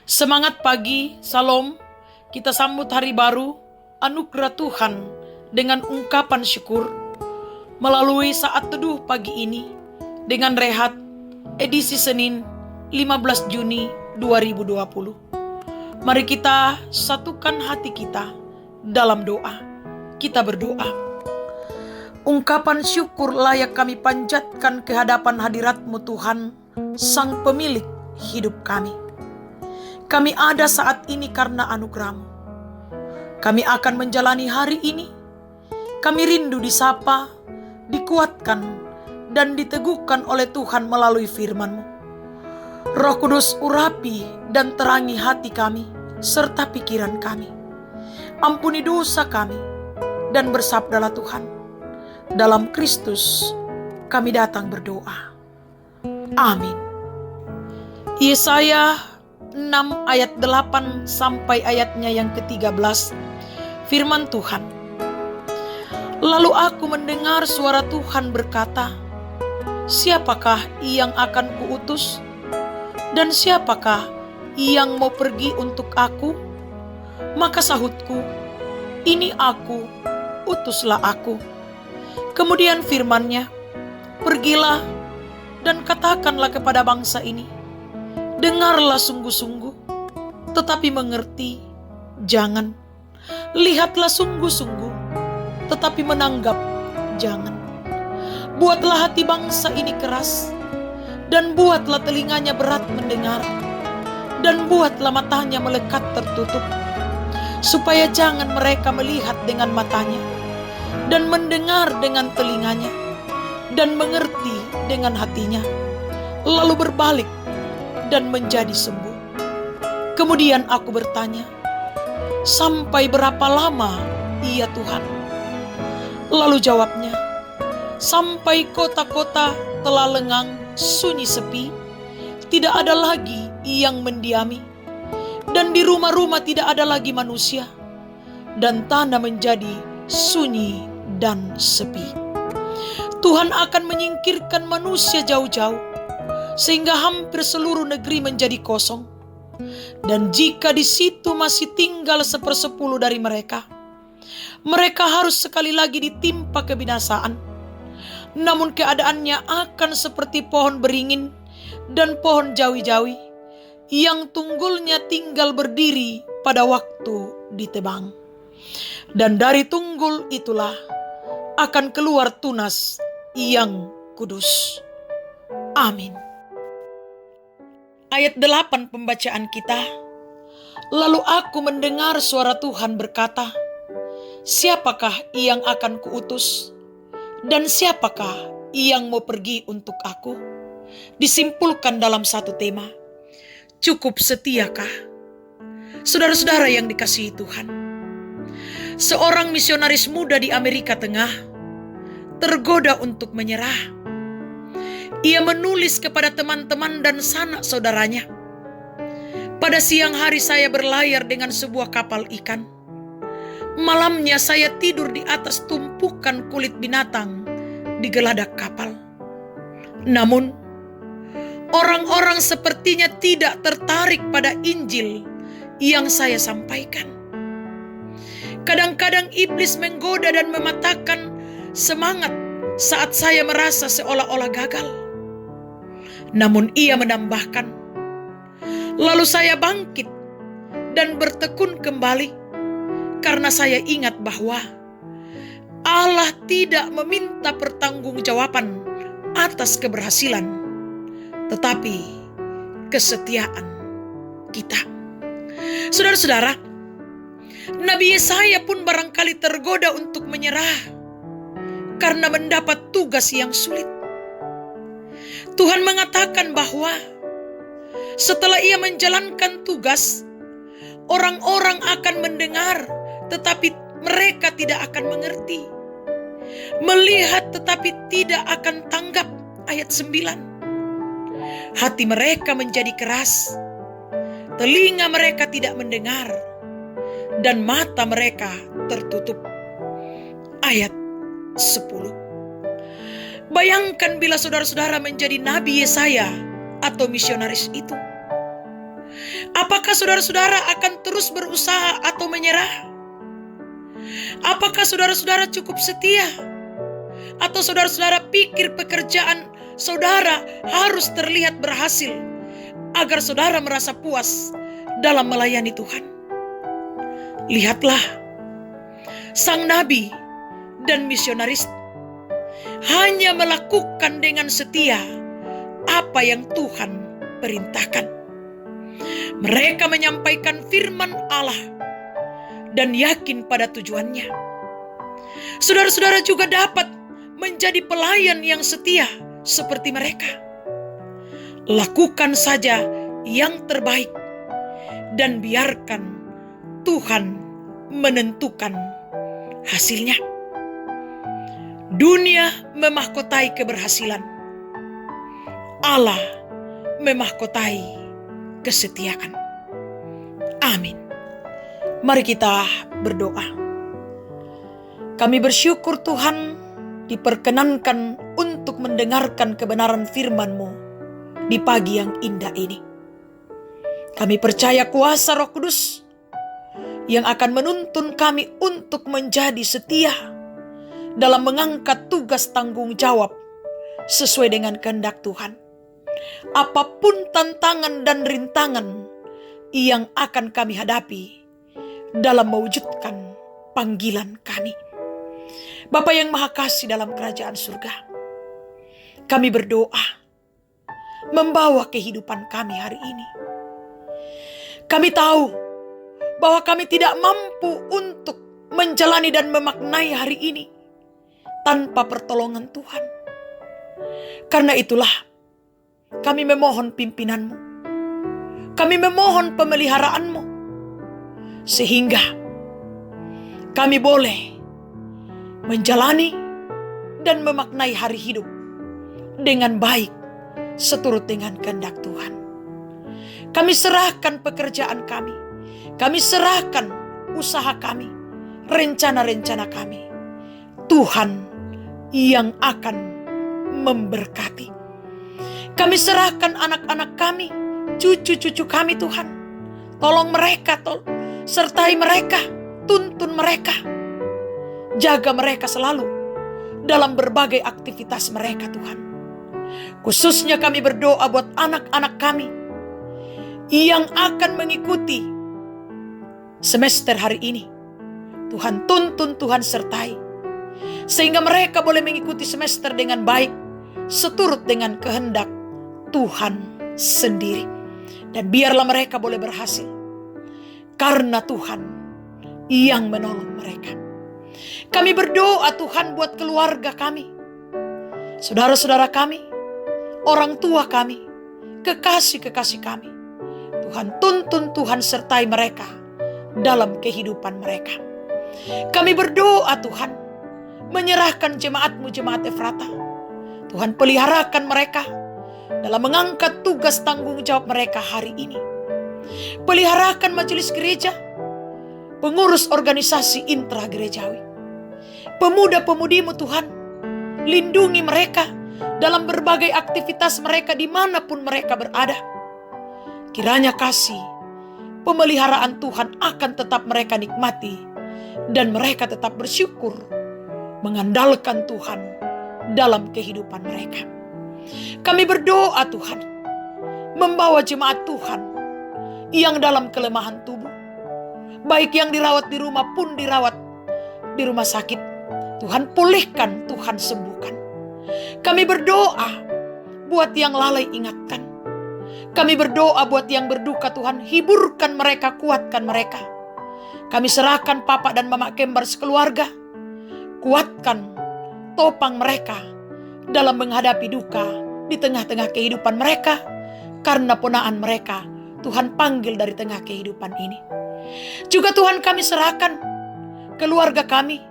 Semangat pagi, salam. Kita sambut hari baru, anugerah Tuhan dengan ungkapan syukur melalui saat teduh pagi ini dengan rehat edisi Senin 15 Juni 2020. Mari kita satukan hati kita dalam doa. Kita berdoa. Ungkapan syukur layak kami panjatkan ke hadapan hadirat-Mu Tuhan, Sang Pemilik hidup kami. Kami ada saat ini karena anugerah-Mu. Kami akan menjalani hari ini. Kami rindu disapa, dikuatkan, dan diteguhkan oleh Tuhan melalui firman-Mu. Roh Kudus urapi dan terangi hati kami, serta pikiran kami. Ampuni dosa kami, dan bersabdalah Tuhan. Dalam Kristus kami datang berdoa. Amin. Yesaya 6 ayat 8 sampai ayatnya yang ke-13. Firman Tuhan. Lalu aku mendengar suara Tuhan berkata, siapakah yang akan kuutus? Dan siapakah yang mau pergi untuk aku? Maka sahutku, ini aku, utuslah aku. Kemudian firman-Nya, pergilah dan katakanlah kepada bangsa ini, dengarlah sungguh-sungguh, tetapi mengerti jangan. Lihatlah sungguh-sungguh, tetapi menanggap jangan. Buatlah hati bangsa ini keras, dan buatlah telinganya berat mendengar, dan buatlah matanya melekat tertutup, supaya jangan mereka melihat dengan matanya, dan mendengar dengan telinganya, dan mengerti dengan hatinya, lalu berbalik dan menjadi sembuh. Kemudian aku bertanya, sampai berapa lama, ya Tuhan? Lalu jawabnya, sampai kota-kota telah lengang, sunyi sepi, tidak ada lagi yang mendiami, dan di rumah-rumah tidak ada lagi manusia, dan tanah menjadi sunyi dan sepi. Tuhan akan menyingkirkan manusia jauh-jauh, sehingga hampir seluruh negeri menjadi kosong. Dan jika di situ masih tinggal 1/10 dari mereka, mereka harus sekali lagi ditimpa kebinasaan. Namun keadaannya akan seperti pohon beringin dan pohon jawi-jawi, yang tunggulnya tinggal berdiri pada waktu ditebang. Dan dari tunggul itulah akan keluar tunas yang kudus. Amin. Ayat 8 pembacaan kita. Lalu aku mendengar suara Tuhan berkata, siapakah yang akan kuutus? Dan siapakah yang mau pergi untuk aku? Disimpulkan dalam satu tema. Cukup setiakah? Saudara-saudara yang dikasihi Tuhan. Seorang misionaris muda di Amerika Tengah tergoda untuk menyerah. Ia menulis kepada teman-teman dan sanak saudaranya. Pada siang hari saya berlayar dengan sebuah kapal ikan. Malamnya saya tidur di atas tumpukan kulit binatang di geladak kapal. Namun, orang-orang sepertinya tidak tertarik pada Injil yang saya sampaikan. Kadang-kadang iblis menggoda dan mematahkan semangat saat saya merasa seolah-olah gagal. Namun ia menambahkan, lalu saya bangkit dan bertekun kembali, karena saya ingat bahwa Allah tidak meminta pertanggungjawaban atas keberhasilan, tetapi kesetiaan kita. Saudara-saudara, Nabi Yesaya pun barangkali tergoda untuk menyerah karena mendapat tugas yang sulit. Tuhan mengatakan bahwa setelah ia menjalankan tugas, orang-orang akan mendengar, tetapi mereka tidak akan mengerti. Melihat tetapi tidak akan tanggap. Ayat 9. Hati mereka menjadi keras, telinga mereka tidak mendengar, dan mata mereka tertutup. Ayat 10. Bayangkan bila saudara-saudara menjadi Nabi Yesaya atau misionaris itu. Apakah saudara-saudara akan terus berusaha atau menyerah? Apakah saudara-saudara cukup setia? Atau saudara-saudara pikir pekerjaan saudara harus terlihat berhasil agar saudara merasa puas dalam melayani Tuhan? Lihatlah, sang nabi dan misionaris hanya melakukan dengan setia apa yang Tuhan perintahkan. Mereka menyampaikan firman Allah dan yakin pada tujuannya. Saudara-saudara juga dapat menjadi pelayan yang setia seperti mereka. Lakukan saja yang terbaik dan biarkan Tuhan menentukan hasilnya. Dunia memahkotai keberhasilan, Allah memahkotai kesetiaan. Amin. Mari kita berdoa. Kami bersyukur Tuhan diperkenankan untuk mendengarkan kebenaran firman-Mu di pagi yang indah ini. Kami percaya kuasa Roh Kudus yang akan menuntun kami untuk menjadi setia dalam mengangkat tugas tanggung jawab sesuai dengan kehendak Tuhan. Apapun tantangan dan rintangan yang akan kami hadapi dalam mewujudkan panggilan kami. Bapa yang Maha Kasih dalam kerajaan surga, kami berdoa membawa kehidupan kami hari ini. Kami tahu bahwa kami tidak mampu untuk menjalani dan memaknai hari ini tanpa pertolongan Tuhan. Karena itulah kami memohon pimpinan-Mu, kami memohon pemeliharaan-Mu, sehingga kami boleh menjalani dan memaknai hari hidup dengan baik seturut dengan kehendak Tuhan. Kami serahkan pekerjaan kami serahkan usaha kami, rencana-rencana kami. Tuhan yang akan memberkati. Kami serahkan anak-anak kami, cucu-cucu kami Tuhan. Tolong mereka, sertai mereka, tuntun mereka. Jaga mereka selalu dalam berbagai aktivitas mereka Tuhan. Khususnya kami berdoa buat anak-anak kami yang akan mengikuti semester hari ini. Tuhan tuntun, Tuhan sertai, sehingga mereka boleh mengikuti semester dengan baik, seturut dengan kehendak Tuhan sendiri. Dan biarlah mereka boleh berhasil, karena Tuhan yang menolong mereka. Kami berdoa Tuhan buat keluarga kami, saudara-saudara kami, orang tua kami, kekasih-kekasih kami. Tuhan tuntun, Tuhan sertai mereka dalam kehidupan mereka. Kami berdoa Tuhan, menyerahkan jemaat-Mu, jemaat Efrata. Tuhan peliharakan mereka dalam mengangkat tugas tanggung jawab mereka hari ini. Peliharakan majelis gereja, pengurus organisasi intragerejawi, pemuda-pemudi-Mu Tuhan. Lindungi mereka dalam berbagai aktivitas mereka dimanapun mereka berada. Kiranya kasih pemeliharaan Tuhan akan tetap mereka nikmati, dan mereka tetap bersyukur mengandalkan Tuhan dalam kehidupan mereka. Kami berdoa Tuhan, membawa jemaat Tuhan yang dalam kelemahan tubuh, baik yang dirawat di rumah pun dirawat di rumah sakit. Tuhan pulihkan, Tuhan sembuhkan. Kami berdoa buat yang lalai, ingatkan. Kami berdoa buat yang berduka, Tuhan hiburkan mereka, kuatkan mereka. Kami serahkan Papa dan Mama Kembar sekeluarga. Kuatkan, topang mereka dalam menghadapi duka di tengah-tengah kehidupan mereka, karena ponaan mereka Tuhan panggil dari tengah kehidupan ini. Juga Tuhan kami serahkan keluarga kami,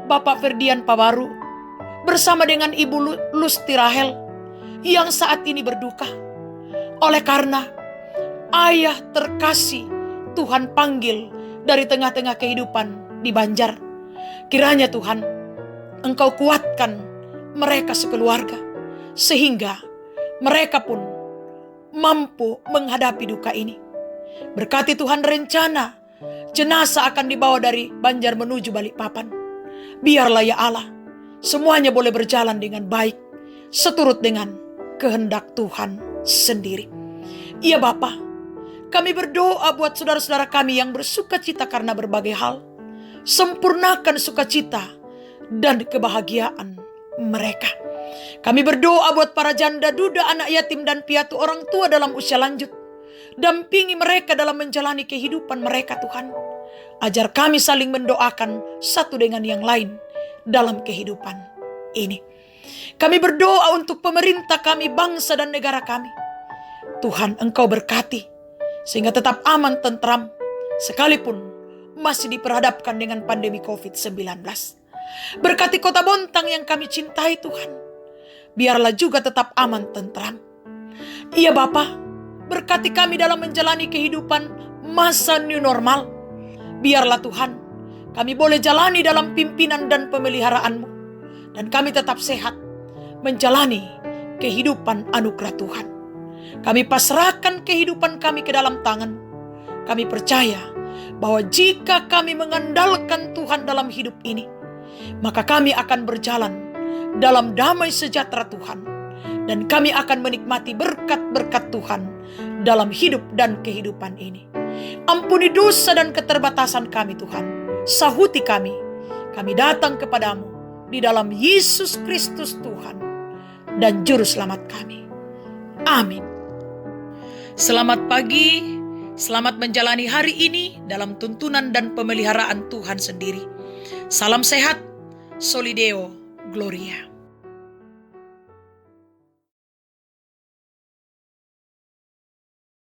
Bapak Ferdian Pawaru bersama dengan Ibu Lusti Rahel yang saat ini berduka oleh karena ayah terkasih Tuhan panggil dari tengah-tengah kehidupan di Banjar. Kiranya Tuhan Engkau kuatkan mereka sekeluarga, sehingga mereka pun mampu menghadapi duka ini. Berkati Tuhan rencana jenazah akan dibawa dari Banjar menuju Balikpapan. Biarlah ya Allah, semuanya boleh berjalan dengan baik, seturut dengan kehendak Tuhan sendiri. Ya Bapa, kami berdoa buat saudara-saudara kami yang bersuka cita karena berbagai hal. Sempurnakan sukacita dan kebahagiaan mereka. Kami berdoa buat para janda, duda, anak yatim dan piatu, orang tua dalam usia lanjut. Dampingi mereka dalam menjalani kehidupan mereka Tuhan. Ajar kami saling mendoakan satu dengan yang lain dalam kehidupan ini. Kami berdoa untuk pemerintah kami, bangsa dan negara kami. Tuhan, Engkau berkati sehingga tetap aman, tentram, sekalipun masih diperhadapkan dengan pandemi COVID-19. Berkati kota Bontang yang kami cintai Tuhan. Biarlah juga tetap aman, tentram. Iya Bapa, berkati kami dalam menjalani kehidupan masa new normal. Biarlah Tuhan, kami boleh jalani dalam pimpinan dan pemeliharaan-Mu. Dan kami tetap sehat menjalani kehidupan anugerah Tuhan. Kami pasrahkan kehidupan kami ke dalam tangan. Kami percaya bahwa jika kami mengandalkan Tuhan dalam hidup ini, maka kami akan berjalan dalam damai sejahtera Tuhan. Dan kami akan menikmati berkat-berkat Tuhan dalam hidup dan kehidupan ini. Ampuni dosa dan keterbatasan kami Tuhan. Sahuti kami. Kami datang kepadamu di dalam Yesus Kristus Tuhan dan Juru Selamat kami. Amin. Selamat pagi. Selamat menjalani hari ini dalam tuntunan dan pemeliharaan Tuhan sendiri. Salam sehat. Solideo Gloria.